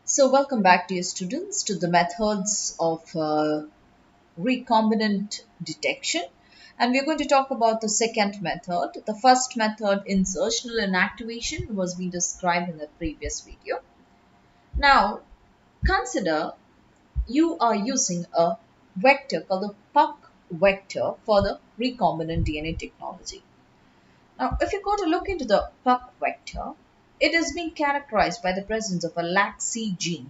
So, welcome back, dear students, to the methods of recombinant detection. And we're going to talk about the second method. The first method, insertional inactivation, was being described in the previous video. Now, consider you are using a vector called the puck vector for the recombinant DNA technology. Now, if you go to look into the puck vector, it is being characterized by the presence of a LAC gene.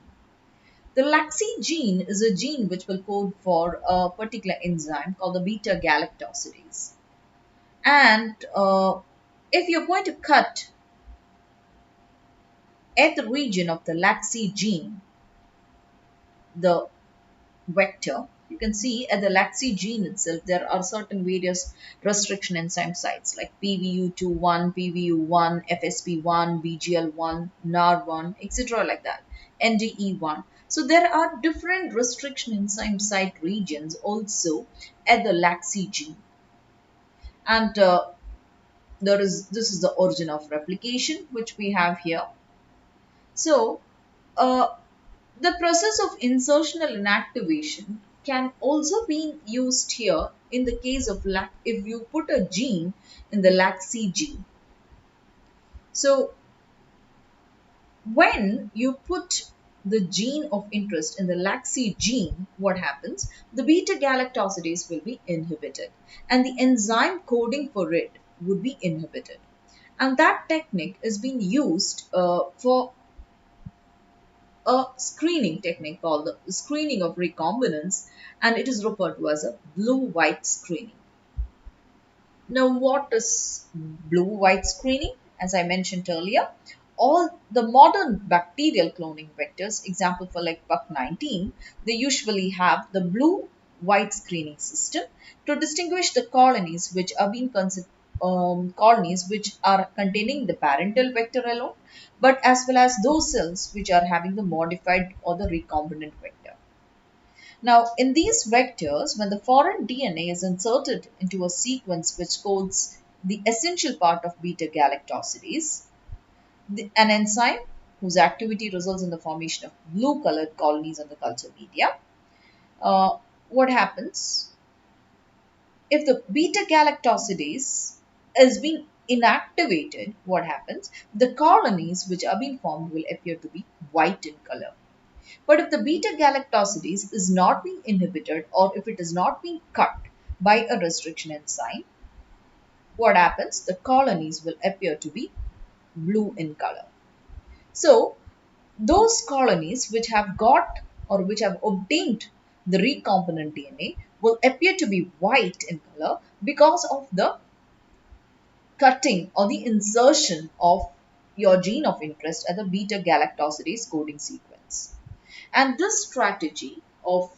The LAC gene is a gene which will code for a particular enzyme called the beta galactosidase. And if you're going to cut at the region of the LAC gene, the vector, you can see at the LAC gene itself, there are certain various restriction enzyme sites like PVU21, PVU1, FSP1, BGL1, NAR1, etc. like that, NDE1. So there are different restriction enzyme site regions also at the LAC gene. And this is the origin of replication which we have here. So uh, the process of insertional inactivation can also be used here in the case of if you put a gene in the LAC gene. So when you put the gene of interest in the LAC gene, what happens? The beta galactosidase will be inhibited and the enzyme coding for it would be inhibited. And that technique is being used for a screening technique called the screening of recombinants, and it is referred to as a blue-white screening. Now, what is blue-white screening? As I mentioned earlier, all the modern bacterial cloning vectors, example for like PUC19, they usually have the blue-white screening system to distinguish the colonies which are being considered colonies which are containing the parental vector alone, but as well as those cells which are having the modified or the recombinant vector. Now, in these vectors, when the foreign DNA is inserted into a sequence which codes the essential part of beta galactosidase, an enzyme whose activity results in the formation of blue colored colonies on the culture media, what happens? If the beta galactosidase is being inactivated, what happens? The colonies which are being formed will appear to be white in color. But if the beta galactosidase is not being inhibited or if it is not being cut by a restriction enzyme, what happens? The colonies will appear to be blue in color. So, those colonies which have got or which have obtained the recombinant DNA will appear to be white in color because of the cutting or the insertion of your gene of interest at the beta galactosidase coding sequence. And this strategy of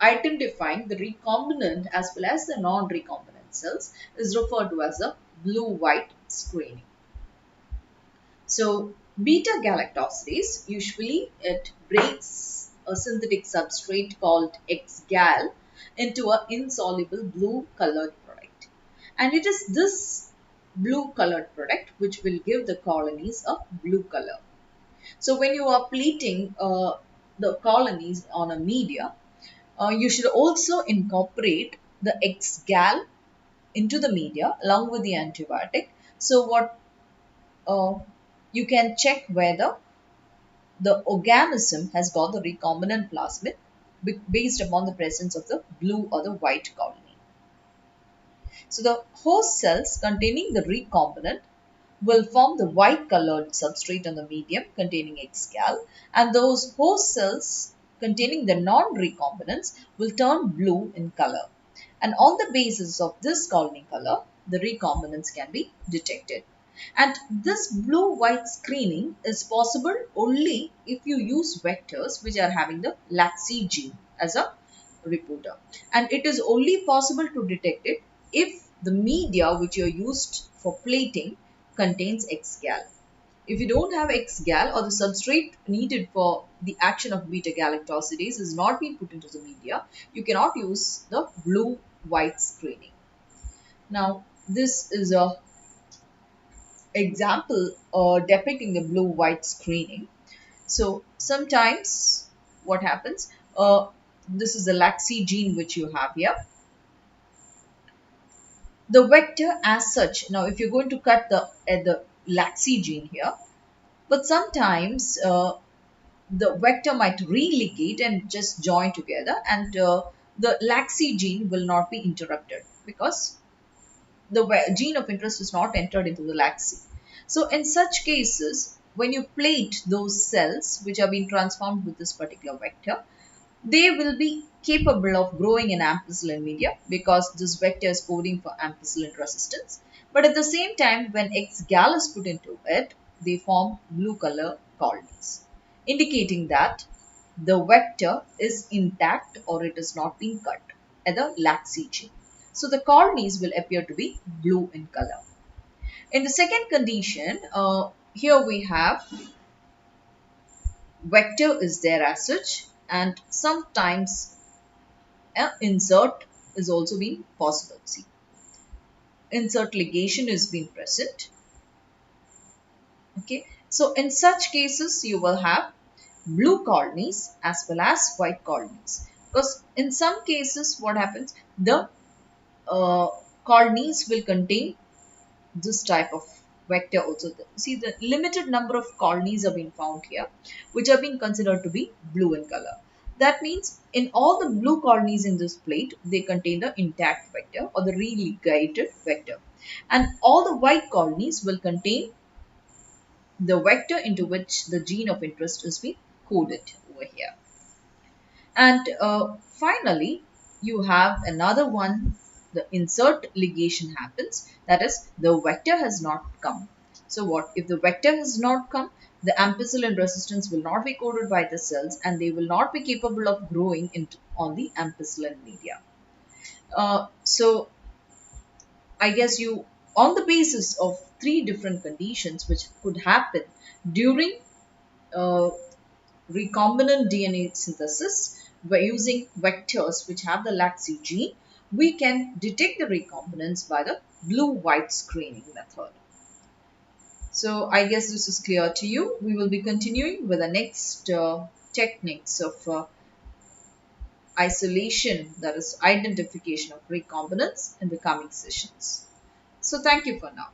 identifying the recombinant as well as the non-recombinant cells is referred to as a blue-white screening. So beta galactosidase, usually it breaks a synthetic substrate called X-gal into an insoluble blue colored product. And it is this blue colored product which will give the colonies a blue color. So when you are plating the colonies on a media, you should also incorporate the X-gal into the media along with the antibiotic. So what uh, you can check whether the organism has got the recombinant plasmid based upon the presence of the blue or the white colony. So the host cells containing the recombinant will form the white colored substrate on the medium containing X-gal, and those host cells containing the non-recombinants will turn blue in color. And on the basis of this colony color, the recombinants can be detected. And this blue-white screening is possible only if you use vectors which are having the LAC gene as a reporter. And it is only possible to detect it if the media which you are used for plating contains X-gal. If you don't have X-gal or the substrate needed for the action of beta galactosidase is not being put into the media, you cannot use the blue-white screening. Now, this is a example depicting the blue-white screening. So sometimes what happens, this is the laxi gene which you have here. The vector as such, now if you're going to cut the laxi gene here, but sometimes the vector might religate and just join together, and the laxi gene will not be interrupted because the gene of interest is not entered into the laxi. So in such cases, when you plate those cells which have been transformed with this particular vector, they will be capable of growing in ampicillin media because this vector is coding for ampicillin resistance. But at the same time, when X gal is put into it, they form blue color colonies, indicating that the vector is intact or it is not being cut at the laxi gene. So the colonies will appear to be blue in color. In the second condition, here we have vector is there as such, and sometimes insert is also being possible. See, insert ligation is being present. Okay, so in such cases you will have blue colonies as well as white colonies, because in some cases what happens, the uh, colonies will contain this type of vector also. See, the limited number of colonies are being found here, which are being considered to be blue in color. That means in all the blue colonies in this plate, they contain the intact vector or the religated vector. And all the white colonies will contain the vector into which the gene of interest is being coded over here. And finally, you have another one, the insert ligation happens. That is, the vector has not come. So what? If the vector has not come, the ampicillin resistance will not be coded by the cells and they will not be capable of growing on the ampicillin media. So I guess you, on the basis of three different conditions which could happen during uh, recombinant DNA synthesis by using vectors which have the laxi gene, we can detect the recombinants by the blue-white screening method. So I guess this is clear to you. We will be continuing with the next techniques of isolation, that is identification of recombinants, in the coming sessions. So thank you for now.